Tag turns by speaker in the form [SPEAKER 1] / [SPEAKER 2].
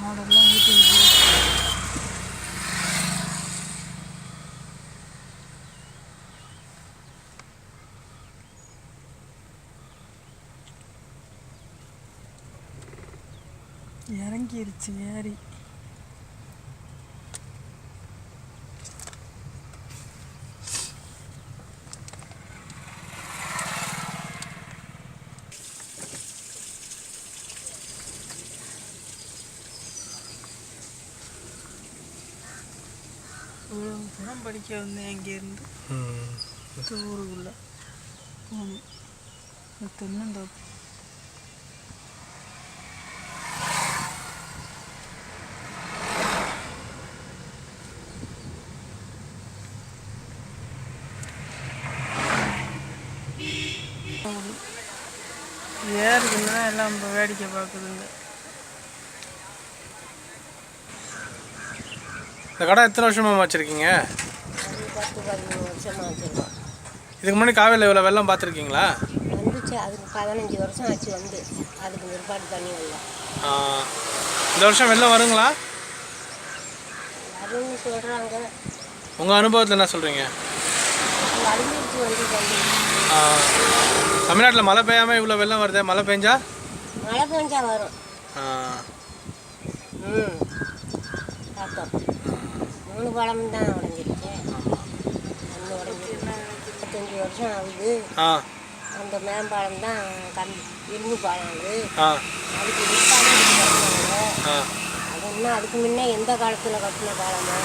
[SPEAKER 1] மாடெல்லாம் ஊற்றிக்கிட்டு இறங்கிருச்சு ஏறி. புறம் படிக்க வந்தேன் அங்கேருந்து ஊருக்குள்ளே போகணும். தென்னந்தோப்பு ஏறுதுன்னா எல்லாம் வேடிக்கை பார்க்குதுங்க.
[SPEAKER 2] இந்த கடை எத்தனை வருஷமாக வச்சுருக்கீங்க?
[SPEAKER 3] 10-15 வருஷமாக வச்சுருக்கோம்.
[SPEAKER 2] இதுக்கு முன்னாடி காவேரியில் இவ்வளோ வெள்ளம் பார்த்துருக்கீங்களா?
[SPEAKER 3] வந்துச்சு, அதுக்கு 15 வருஷம் ஆச்சு வந்து. அதுக்கு பிற்பாடு தண்ணி வரல.
[SPEAKER 2] இந்த வருஷம் வெள்ளம் வருங்களா?
[SPEAKER 3] வரும்னு சொல்கிறாங்க.
[SPEAKER 2] உங்கள் அனுபவத்தில் என்ன சொல்கிறீங்க?
[SPEAKER 3] வடிஞ்சிருச்சு வந்து தண்ணி.
[SPEAKER 2] தமிழ்நாட்டில் மழை பெய்யாமல் இவ்வளோ வெள்ளம் வருது. மழை பெஞ்சா
[SPEAKER 3] வரும். பார்த்தோம் 3 பாலம் தான் உடஞ்சிருச்சு. ஒன்று உடஞ்சிருச்சு. 25 வருஷம் ஆகுது. அந்த மேம்பாலம் தான் இரும்பு பாலம். அதுக்கு விற்பாடு அது இன்னும் அதுக்கு முன்னே எந்த காலத்தில் கட்டின பாலமோ